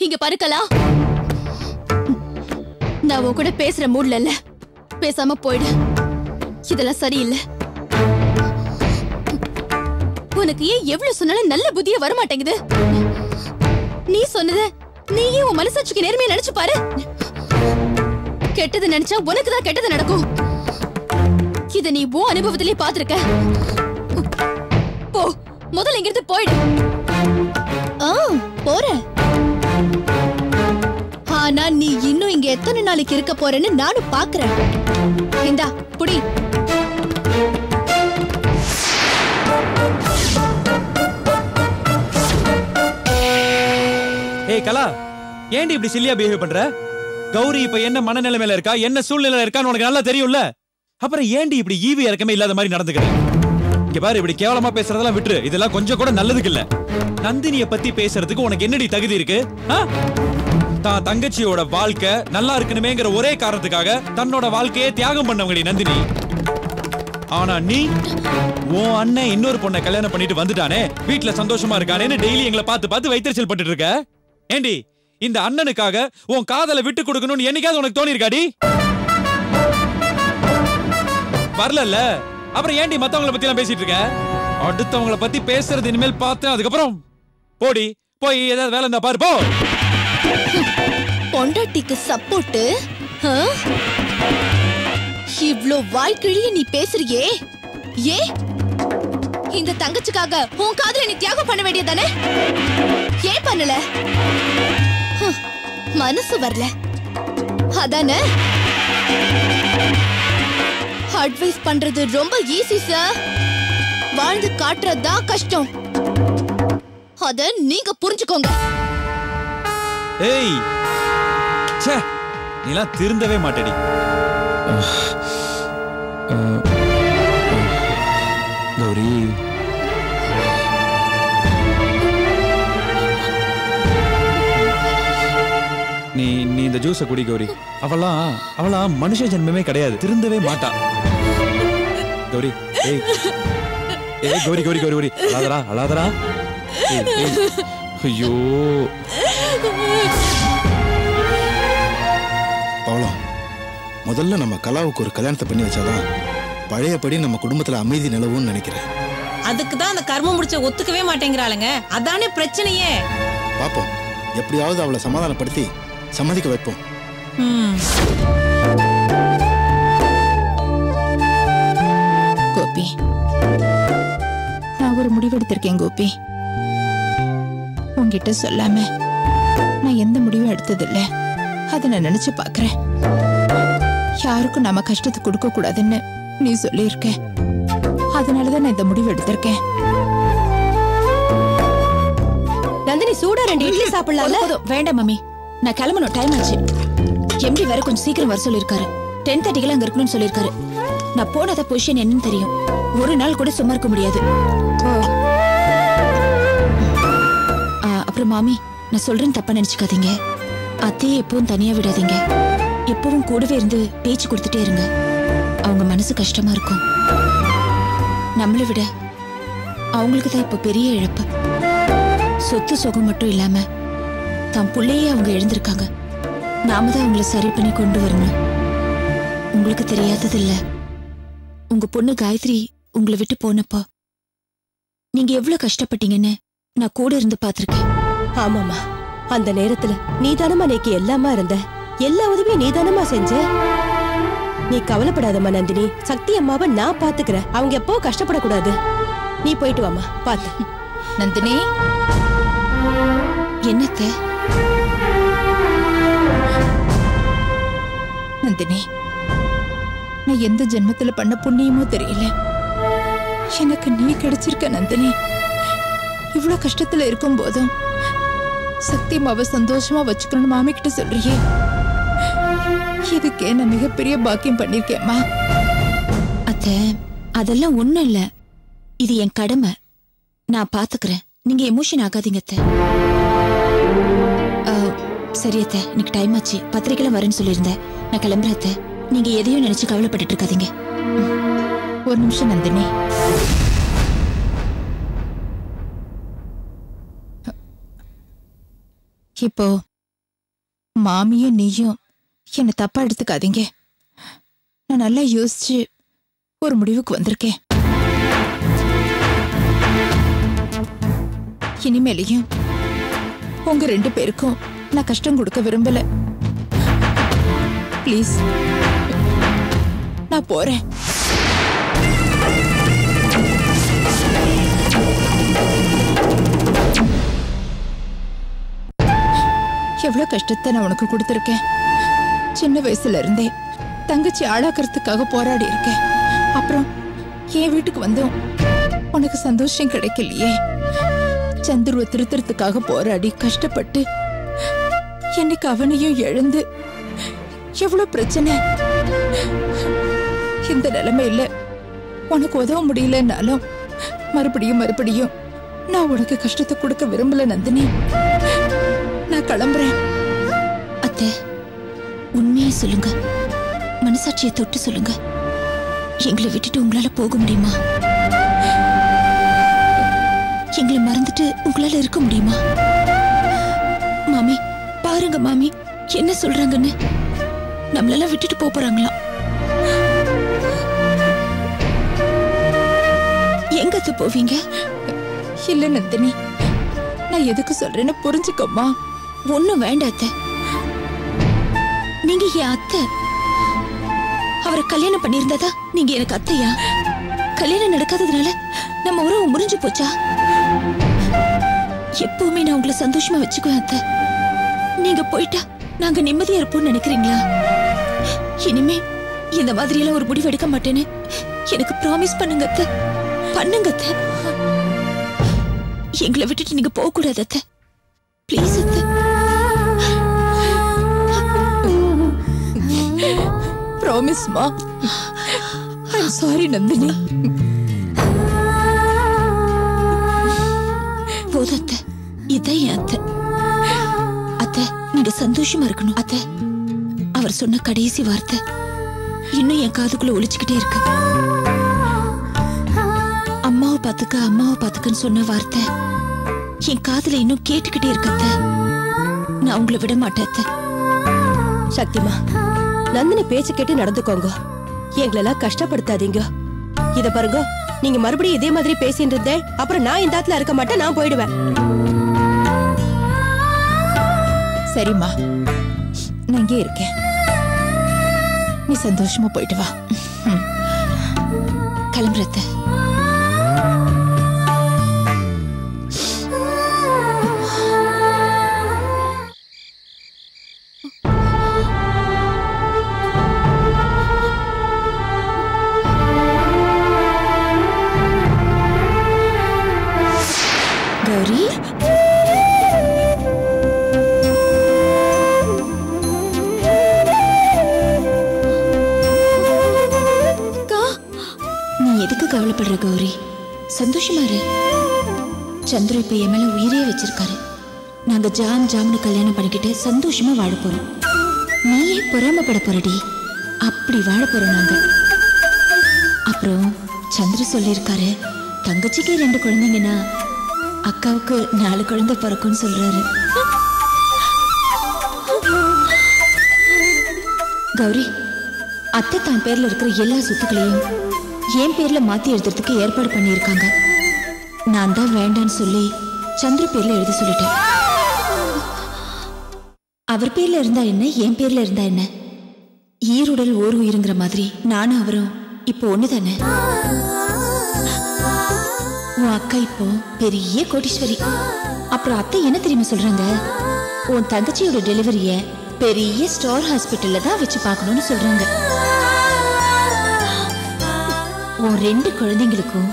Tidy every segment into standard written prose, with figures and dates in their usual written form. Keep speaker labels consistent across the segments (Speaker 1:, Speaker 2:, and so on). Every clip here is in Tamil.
Speaker 1: இங்க பருக்கலா. நான் உன் கூட பேசுற மூட்ல இல்ல. பேசாம போயிடு. இதெல்லாம் சரியில்லை. உனக்கு ஏன் எவ்வளவு சொன்னாலும் நல்ல புத்தியே வரமாட்டேங்குது. நீ சொன்னத நீயே உன் மனசாட்சிக்கு நேர்மையா நினைச்சு பாரு. கெட்டது நினைச்சா உனக்குதான் கெட்டது நடக்கும். இத நீ உன் அனுபவத்திலேயே பாத்திருக்க. போ, முதல்ல இங்கிருந்து போயிடு. போறேன். ஆனா நீ இன்னும் இங்க எத்தனை நாளைக்கு இருக்க போறேன்னு நானும் பாக்குறேன். இந்தா புடி.
Speaker 2: ஏய் கலா, ஏன்டி இப்படி சில்லியா பிஹேவ் பண்ற? கௌரி இப்ப என்ன மனநிலைமையில இருக்கா, என்ன சூழ்நிலையில இருக்கான்னு உனக்கு நல்லா தெரியும்ல. அப்புறம் ஏன்டி இப்படி ஈவி இறக்கமே இல்லாத மாதிரி நடந்துக்கிற? இங்க பாரு, இப்படி கேவலமா பேசுறதெல்லாம் விட்டுரு. இதெல்லாம் கொஞ்சம் கூட நல்லதுக்கு இல்ல. நந்தினிய பத்தி பேசுறதுக்கு உனக்கு என்னடி தகுதி இருக்கு? தான் தங்கச்சியோட வாழ்க்கை நல்லா இருக்கணுமேங்கிற ஒரே காரணத்துக்காக தன்னோட வாழ்க்கையே தியாகம் பண்ணவங்கடி நந்தினி. ஆனா நீ உன் அண்ணன் இன்னொரு பொண்ணை கல்யாணம் பண்ணிட்டு வந்துட்டானே, வீட்டுல சந்தோஷமா இருக்கானேன்னு டெய்லி எங்களை பார்த்து பார்த்து வைத்தறிச்சல் பட்டுட்டு இருக்க. ஏண்டி, இந்த அண்ணனுக்காக உன் காதலை விட்டு கொடுக்கணும்னு என்னைக்காவது உனக்கு தோணி இருக்காடி? வரல. அப்புறம் ஏண்டி மத்தவங்களை பத்தி எல்லாம் பேசிட்டு இருக்க? அடுத்தவங்களை பத்தி பேசுறது இனிமேல் பார்த்தேன், அதுக்கப்புறம் போடி, போய் ஏதாவது வேலை இருந்தா பாரு, போ.
Speaker 1: பொண்டாட்டிக்கு சப்போர்ட். இவ்ளோ வாய்க்கிழிய நீ பேசுறியே, ஏ இந்த தங்கச்சிக்காக உன் காதலை நீ தியாகம் பண்ண வேண்டியதானே? ஏன் பண்ணல? மனசு வரல அதானே? அட்வைஸ் பண்றது ரொம்ப ஈஸி சார், வாழ்ந்து காட்டுறதுதான் கஷ்டம். அத நீங்க புரிஞ்சுக்கோங்க.
Speaker 2: ஏய், ச்சே, நீலாம் திருந்தவே மாட்டேடி. கௌரி, நீ இந்த ஜூஸ குடி கௌரி. அவளாம் மனுஷ ஜென்மமே கிடையாது, திருந்தவே மாட்டா. கௌரி, ஏய் ஏய் கௌரி கௌரி கௌரி கௌரி, அழாதடா அழாதடா. ஐயோ
Speaker 3: பவளம், முதல்ல நம்ம கலாவுக்கு ஒரு கல்யாணத்தை பண்ணி வச்சாதான் பழையபடி நம்ம குடும்பத்துல அமைதி நிலவும்னு நினைக்கிறேன்.
Speaker 4: அதுக்குதான் அந்த கர்மம் முடிச்ச ஒத்துக்கவே மாட்டேங்கிறாளுங்க. அதானே பிரச்சனையே.
Speaker 3: பாப்போம், எப்படியாவது அவளை சமாதானப்படுத்தி சம்மதிக்க வைப்போம்.
Speaker 5: கோபி, நான் ஒரு முடிவெடுத்திருக்கேன் கோபி. உன்கிட்ட சொல்லாம நான் எந்த முடிவும் எடுத்ததில்லை. அதை நான் நினைச்சு பாக்குறேன். யாருக்கும் நம்ம கஷ்டத்தை கொடுக்க கூடாதுன்னு நீ சொல்லியிருக்க. அதனாலதான் நான் இந்த முடிவு எடுத்திருக்கேன்.
Speaker 1: நந்தினி, சூடா 2 இட்லி சாப்பிடலாம்.
Speaker 5: வேண்டாம் மம்மி, நான் கிளம்பணும், டைம் ஆச்சு. எம்டி வேற கொஞ்சம் சீக்கிரம் வர சொல்லிருக்காரு. 10:30 அங்க இருக்கணும்னு சொல்லிருக்காரு. நான் போனத பொசிஷன் என்னன்னு தெரியும். ஒரு நாள் கூட சும்மா இருக்க முடியாது. அப்புறம் மாமி, நான் சொல்றேன்னு தப்பா நினைச்சுக்காதீங்க. அத்தையை எப்பவும் தனியா விடாதீங்க. எப்பவும் கூடவே இருந்து பேச்சு கொடுத்துட்டே இருங்க. அவங்க மனசு கஷ்டமா இருக்கும். நம்மளை விட அவங்களுக்கு தான் இப்ப பெரிய இழப்பு. சொத்து சுகம் மட்டும் இல்லாம தான் பிள்ளையே அவங்க எழுந்திருக்காங்க. நாம தான் அவங்கள சரி பண்ணி கொண்டு வரணும். உங்களுக்கு தெரியாதது இல்ல, உங்க பொண்ணு காயத்ரி உங்களை விட்டு போனப்போ நீங்க எவ்வளவு கஷ்டப்பட்டீங்கன்னு நான் கூட இருந்து பாத்திருக்கேன்.
Speaker 6: ஆமாமா, அந்த நேரத்துல நீதானமா நேக்கு எல்லாமா இருந்த. எல்லா உதவியும் நீதானமா செஞ்ச. நீ கவலைப்படாதம்மா நந்தினி, சக்தி அம்மாவை நான் பாத்துக்கிறேன். அவங்க எப்போ கஷ்டப்படக்கூடாது. நீ போயிட்டு வாமா, பாத்து.
Speaker 5: நந்தினி, என்னத்த? நந்தினி, நான் எந்த ஜென்மத்துல பண்ண புண்ணியமோ தெரியல, எனக்கு நீ கிடைச்சிருக்க நந்தினி. இவ்வளவு கஷ்டத்துல இருக்கும் போதும் சக்தி அம்மாவை சந்தோஷமா வச்சுக்கணும்னு மாமி கிட்ட சொல்றியே, இதுக்கே நான் மிகப்பெரிய பாக்கியம் பண்ணிருக்கேம்மா. அத்த, அதெல்லாம் ஒண்ணும் இல்ல, இது என் கடமை. நான் பாத்துக்கிறேன், நீங்க எமோஷன் ஆகாதீங்க அத்த. சரி அத்த, எனக்கு டைம் ஆச்சு. பத்திரிக்கைலாம் வரேன்னு சொல்லியிருந்தேன். நான் கிளம்புறேன் அத்த. நீங்க எதையும் நினைச்சு கவலைப்பட்டு இருக்காதீங்க. ஒரு நிமிஷம் நந்தினி. இப்போ மாமியும் நீயும் என்னை தப்பா எடுத்துக்காதீங்க. நான் நல்லா யோசிச்சு ஒரு முடிவுக்கு வந்திருக்கேன். இனிமேலையும் உங்க 2 பேருக்கும் நான் கஷ்டம் கொடுக்க விரும்பல. ப்ளீஸ், நான் போறேன். எவ்வளவு கஷ்டத்தை நான் உனக்கு கொடுத்திருக்கேன். சின்ன வயசுல இருந்தே தங்கச்சி ஆளாக்குறதுக்காக போராடி இருக்கேன். அப்புறம் என் வீட்டுக்கு வந்தும் உனக்கு சந்தோஷம் கிடைக்கலையே. சந்துருவை திருத்துறதுக்காக போராடி கஷ்டப்பட்டு என்னைக்கு அவனையும் எழுந்து எவ்வளவு பிரச்சனை. இந்த நிலைமையில உனக்கு உதவ முடியலன்னாலும் மறுபடியும் நான் உனக்கு கஷ்டத்தை கொடுக்க விரும்பல நந்தினி. நான் கிளம்புறேன்.
Speaker 1: அத்தை, உண்மையை சொல்லுங்க, மனசாட்சியை தொட்டு சொல்லுங்க. எங்களை விட்டுட்டு உங்களால போக முடியுமா? எங்களை மறந்துட்டு உங்களால இருக்க முடியுமா? மாமி, பாருங்க மாமி என்ன சொல்றாங்கன்னு. நம்மளெல்லாம் விட்டுட்டு போறாங்களாம். எங்க போவீங்க?
Speaker 5: இல்ல நந்தினி, நான் எதுக்கு சொல்றேன்னு புரிஞ்சுக்கோமா.
Speaker 1: ஒண்ணும் வேண்டாம் அத்தை. நீங்க என் அத்தை. அவரை கல்யாணம் பண்ணியிருந்ததா நீங்க எனக்கு அத்தையா? கல்யாணம் நடக்காததுனால நம்ம உறவு முறிஞ்சு போச்சா? எப்பவுமே நான் உங்களை சந்தோஷமா வச்சுக்குவேன் அத்தை. நீங்க போயிட்டா நாங்க நிம்மதியா இருப்போம்னு நினைக்கிறீங்களா? இனிமே இந்த மாதிரி எல்லாம் ஒரு முடிவு எடுக்க மாட்டேன்னு எனக்கு ப்ராமிஸ் பண்ணுங்க அத்தை. பண்ணுங்க அத்தை. எங்களை விட்டுட்டு நீங்க போக கூடாது அத்தை. ப்ளீஸ் அத்தை.
Speaker 5: ப்ராமிஸ்மா. I'm sorry Nandini.
Speaker 1: போதும் அத்தை. இதான் என் அத்தை. அத்தை, நீங்க சந்தோஷமா இருக்கணும் அத்தை. அவர் சொன்ன கடைசி வார்த்தை இன்னும் என் காதுக்குள்ள ஒலிச்சுக்கிட்டே இருக்கு. அம்மாவை பாத்துக்கன்னு சொன்ன வார்த்தை என் காதுல இன்னும் கேட்டுக்கிட்டே இருக்கு அத்தை. நான் உங்களை விட மாட்டேன் அத்தை.
Speaker 6: சக்திமா, நந்தினி பேச்சு கேட்டு நடந்துக்கோங்க. எங்களெல்லாம் கஷ்டப்படுத்தாதீங்க. இத பாருங்க, நீங்க மறுபடியும் இதே மாதிரி பேசிட்டு இருந்தேன், அப்புறம் நான் இந்த இடத்துல இருக்க மாட்டேன், நான் போயிடுவேன்.
Speaker 5: சரிம்மா, நான் இங்கே இருக்கேன். நீ சந்தோஷமா போயிட்டு வா.
Speaker 1: கிளம்புறத. கௌரி, எதுக்கு கவலைப்படுற கௌரி? சந்தோஷமா இரு. சந்திர இப்ப என் மேல உயிரே வச்சிருக்காரு. நாங்க ஜாம்னு கல்யாணம் பண்ணிக்கிட்டு சந்தோஷமா வாழ போறோம். நீயே பொறாமப்பட போறடி. அப்படி வாழ போறோம் நாங்க. அப்புறம் சந்திர சொல்லியிருக்காரு, தங்கச்சிக்கு 2 குழந்தைங்கன்னா அக்காவுக்கு 4 குழந்தை பிறக்கும்னு சொல்றாரு. கௌரி, அத்தை தான் பேர்ல இருக்கிற எல்லா சொத்துக்களையும் என் பேர்ல மாத்தி எழுதுறதுக்கு ஏற்பாடு பண்ணியிருக்காங்க. நான் தான் வேண்டான்னு சொல்லி சந்திர பேர்ல எழுத சொல்லிட்டேன். அவர் பேர்ல இருந்தா என்ன, என் பேர்ல இருந்தா என்ன? ஈருடல் ஓர் உயிருங்கிற மாதிரி நானும் அவரும் இப்போ ஒண்ணுதானே. உன் அக்கா இப்போ பெரிய கோடீஸ்வரி. அப்புறம் அத்தை என்ன தெரியுமா சொல்றாங்க, உன் தங்கச்சியோட டெலிவரிய பெரிய ஸ்டார் ஹாஸ்பிட்டல்ல தான் வச்சு பார்க்கணும்னு சொல்றாங்க. உன் 2 குழந்தைங்களுக்கும்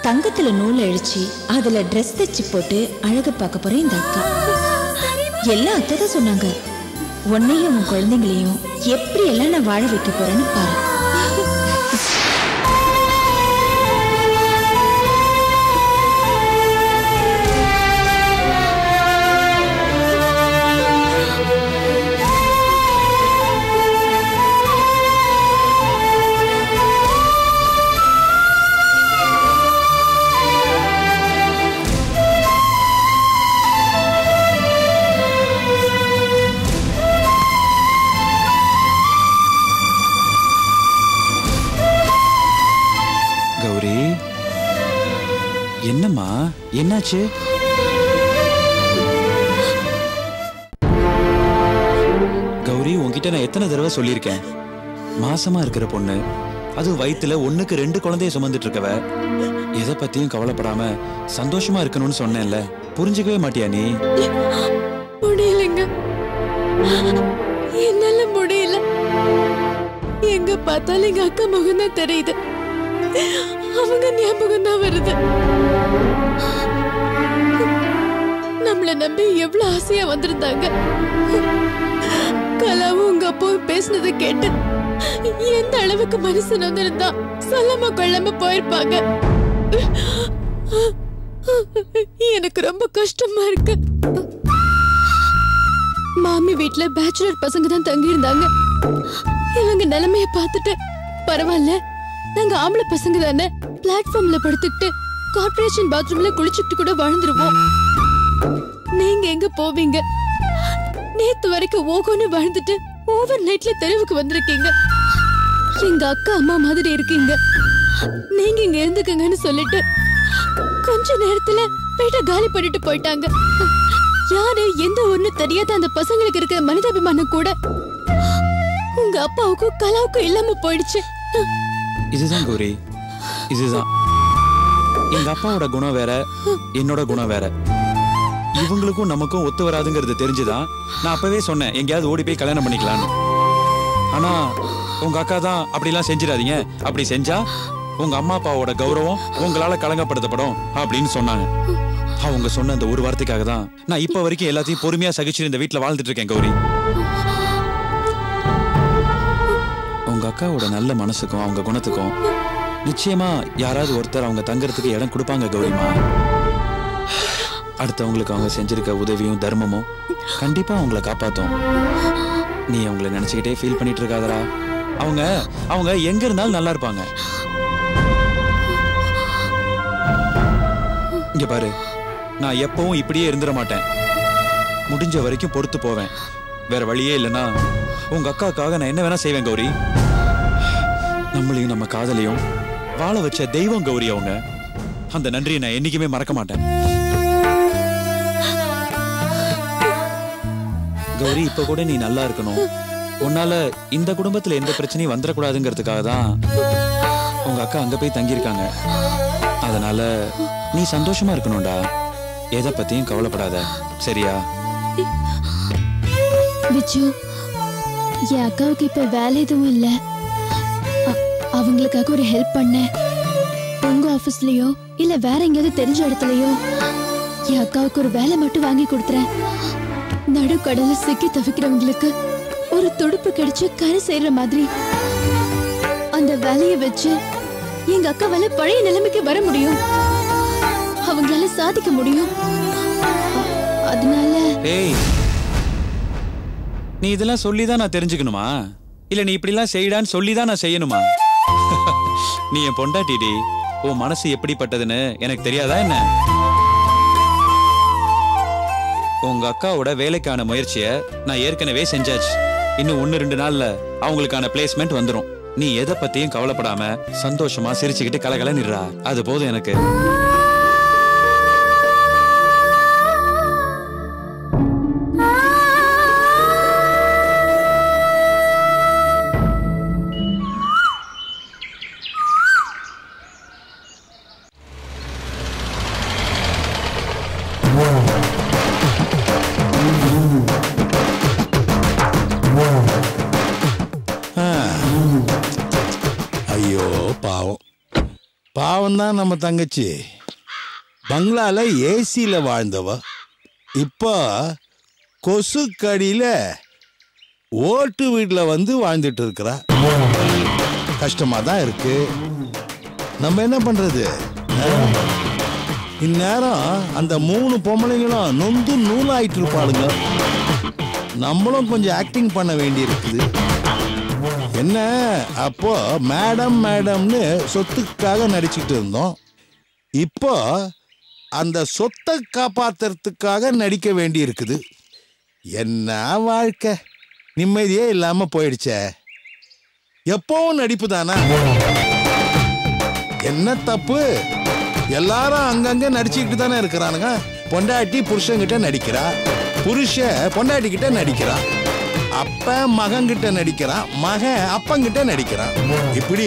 Speaker 1: தங்கத்துல நூல் அழிச்சு அதுல ட்ரெஸ் தைச்சு போட்டு அழகு பார்க்க போறேன் இந்த அக்கா. எல்லாம் அத்தை தான் சொன்னாங்க. உன்னையும் உன் குழந்தைங்களையும் எப்படி எல்லாம் நான் வாழ வைக்க போறேன்னு பாரு.
Speaker 2: என்னாச்சு? கௌரி, உன்கிட்ட நான் எத்தனை தடவை சொல்லியிருக்கேன், மாசமா இருக்கிற பொண்ணு, அது வயித்துல 1க்கு 2 குழந்தைய சுமந்துட்டு இருக்கவ, எதை பத்தியும் கவலைப்படாம சந்தோஷமா இருக்கணும்னு சொன்னேன்ல, புரிஞ்சுக்கவே மாட்டியா நீ?
Speaker 5: முடியலங்க, என்னால முடியல. எங்க பார்த்தாலும் எங்க அக்கா முகம் தான் தெரியுது, அவங்க ஞாபகம் தான் வருது. நம்மள நம்பி எவ்வளவு ஆசையா வந்திருந்தாங்க. கலாவும் உங்க அப்பாவும் பேசினதை கேட்டு எந்த அளவுக்கு மனசு வந்திருந்தா சொல்லாம கொள்ளாம போயிருப்பாங்க. எனக்கு ரொம்ப கஷ்டமா இருக்கு. மாமி வீட்டுல பேச்சுலர் பசங்க தான் தங்கி இருந்தாங்க. இவங்க நிலைமைய பார்த்துட்டு பரவாயில்ல, நாங்க ஆம்பளை பசங்க தானே, பிளாட்ஃபார்ம்ல படுத்துக்கிட்டு கார்ப்பரேஷன் பாத்ரூம்ல குளிச்சுட்டு கூட வாழ்ந்துருவோம், நீங்க எங்க போவீங்க? நேத்து வரைக்கும் ஓகோன்னு வாழ்ந்துட்டு ஓவர் நைட்ல தெருவுக்கு வந்திருக்கீங்க. எங்க அக்கா அம்மா மாதிரி இருக்கீங்க, நீங்க இங்க இருந்துக்கங்கன்னு சொல்லிட்டு கொஞ்ச நேரத்துல வீட்டை காலி பண்ணிட்டு போயிட்டாங்க. யாரு எந்த ஒண்ணு தெரியாத அந்த பசங்களுக்கு இருக்கிற மனிதாபிமானம் கூட உங்க அப்பாவுக்கும் கலாவுக்கும் இல்லாம போயிடுச்சு.
Speaker 2: இதுதான் கௌரி, இதுதான். எங்க அப்பாவோட குணம் வேற, என்னோட குணம் வேற. இவங்களுக்கும் நமக்கும் ஒத்து வராதுங்கிறது தெரிஞ்சுதான் நான் அப்பவே சொன்னேன், எங்கேயாவது ஓடி போய் கல்யாணம் பண்ணிக்கலான்னு. ஆனா உங்க அக்கா தான் அப்படிலாம் செஞ்சிடாதீங்க, அப்படி செஞ்சா உங்க அம்மா அப்பாவோட கௌரவம் உங்களால களங்கப்படுத்தப்படும் அப்படின்னு சொன்னாங்க. அவங்க சொன்ன அந்த ஒரு வார்த்தைக்காக தான் நான் இப்ப வரைக்கும் எல்லாத்தையும் பொறுமையா சகிச்சு இந்த வீட்டுல வாழ்ந்துட்டு இருக்கேன் கௌரி. உங்க அக்காவோட நல்ல மனசுக்கும் அவங்க குணத்துக்கும் நிச்சயமா யாராவது ஒருத்தர் அவங்க தங்கறதுக்கு இடம் கொடுப்பாங்க கௌரிமா. அடுத்தவங்களுக்கு அவங்க செஞ்சிருக்க உதவியும் தர்மமும் கண்டிப்பா அவங்கள காப்பாத்தும். நீ அவங்கள நினைச்சுக்கிட்டே ஃபீல் பண்ணிட்டு இருக்காதரா. அவங்க அவங்க எங்க இருந்தாலும் நல்லா இருப்பாங்க. இங்க பாரு, நான் எப்பவும் இப்படியே இருந்துட மாட்டேன். முடிஞ்ச வரைக்கும் பொறுத்து போவேன். வேற வழியே இல்லைன்னா உங்க அக்காவுக்காக நான் என்ன வேணா செய்வேன் கௌரி. நம்மளையும் நம்ம காதலையும் வாழ வச்ச தெய்வம் கௌரி அவங்க. அந்த நன்றியை நான் என்னைக்குமே மறக்க மாட்டேன் கௌரி. இப்ப கூட நீ நல்லா இருக்கணும், உன்னால இந்த குடும்பத்துல எந்த பிரச்சனையும் வந்துடக்கூடாதுங்கிறதுக்காக தான் உங்க அக்கா அங்க போய் தங்கியிருக்காங்க. அதனால நீ சந்தோஷமா இருக்கணும்டா, எதை பத்தியும் கவலைப்படாத, சரியா?
Speaker 5: விஜு, என் அக்காவுக்கு இப்ப வேலை எதுவும் இல்ல. அவங்களுக்காக ஒரு ஹெல்ப் பண்ண, உங்க ஆபீஸ்லயோ இல்ல வேற எங்கேயாவது தெரிஞ்ச இடத்துலயோ என் அக்காவுக்கு ஒரு வேலை மட்டும் வாங்கி கொடுத்துறேன். நடுக்கடல சிக்கி தவிக்கிறவங்களுக்கு ஒரு துடுப்பு கிடைச்சு கரை செய்யற மாதிரி அந்த வேலையை வச்சு எங்க அக்காவால பழைய நிலைமைக்கு வர முடியும், அவங்களால சாதிக்க முடியும். அதனால
Speaker 2: நீ இதெல்லாம் சொல்லிதான் நான் தெரிஞ்சுக்கணுமா, இல்ல நீ இப்படிலாம் செய்யடான்னு சொல்லிதான் நான் செய்யணுமா? நீ என் பொண்டாட்டிடி, உன் மனசு எப்படிப்பட்டதுன்னு எனக்கு தெரியாதா என்ன? உங்க அக்காவோட வேலைக்கான முயற்சிய நான் ஏற்கனவே செஞ்சாச்சு. இன்னும் 1-2 நாள்ல அவங்களுக்கான பிளேஸ்மெண்ட் வந்துரும். நீ எதை பத்தியும் கவலைப்படாம சந்தோஷமா சிரிச்சுக்கிட்டு கலகலன்னு இருடா, அது போதும் எனக்கு.
Speaker 7: ஐயோ பாவம், பாவம் தான் நம்ம தங்கச்சி. பங்களால ஏசியில வாழ்ந்தவ இப்போ கொசு கடியில ஓட்டு வீட்டில் வந்து வாழ்ந்துட்டு இருக்கிறா. கஷ்டமா தான் இருக்கு. நம்ம என்ன பண்றது? இந்நேரம் அந்த 3 பொம்பளைங்களும் நொந்து நூலாயிட்டு இருப்பாளுங்க. நம்மளும் கொஞ்சம் ஆக்டிங் பண்ண வேண்டி இருக்குது. என்ன அப்போ மேடம் மேடம்னு சொத்துக்காக நடிச்சுட்டு இருந்தோம், இப்போ அந்த சொத்தை காப்பாத்துறதுக்காக நடிக்க வேண்டி இருக்குது. என்ன வாழ்க்கை, நிம்மதியே இல்லாம போயிடுச்சே. எப்பவும் நடிப்பு தானா? என்ன தப்பு? எல்லாரும் அங்கங்க நடிச்சுக்கிட்டு தானே இருக்கிறானுங்க. பொண்டாட்டி புருஷன்கிட்ட நடிக்கிறா, புருஷன் பொண்டாட்டி கிட்ட நடிக்கிறா, அப்ப மகன்கிட்ட நடிக்கிறான், மகன் அப்பங்கிட்ட நடிக்கிறான். இப்படி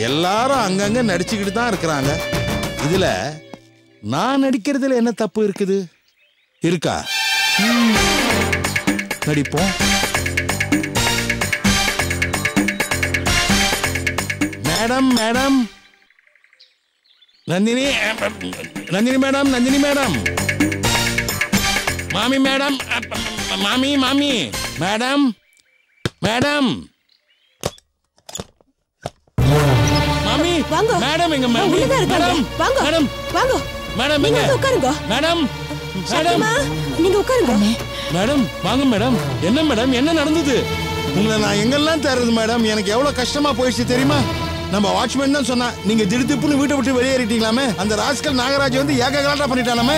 Speaker 7: எல்லாரும் அங்கங்க நடிச்சுக்கிட்டு தான் இருக்கிறாங்க. இதுல நான் நடிக்கிறதுல என்ன தப்பு இருக்குது? இருக்கா? நடிப்போம். Madam madam Nandini, Nandini madam, Nandini madam, மாமி மேடம், மாமி மாமி மேடம், மேடம் மாமி
Speaker 6: வாங்க.
Speaker 7: மேடம் எங்க மேடம்?
Speaker 6: உள்ளதா இருக்காங்க. வாங்க.
Speaker 7: மேடம்
Speaker 6: வாங்க.
Speaker 7: மேடம்
Speaker 6: நீங்க
Speaker 7: எங்க?
Speaker 6: உட்காருங்க.
Speaker 7: மேடம் மேடம்
Speaker 6: நீங்க உட்காருங்க.
Speaker 7: மேடம் வாங்க மேடம். என்ன மேடம், என்ன நடந்தது? உங்களை நான் எங்கெல்லாம் தேடுறது மேடம்? எனக்கு எவ்வளவு கஷ்டமா போயிடுச்சு தெரியுமா? நம்ம வாட்ச்மேன் தான் சொன்னா, நீங்க திடுப்புன்னு வீட்டை விட்டு வெளியேறிட்டீங்களாமே. அந்த ராஸ்கல் நாகராஜ் வந்து ஏக கலாட்டா பண்ணிட்டானாமே.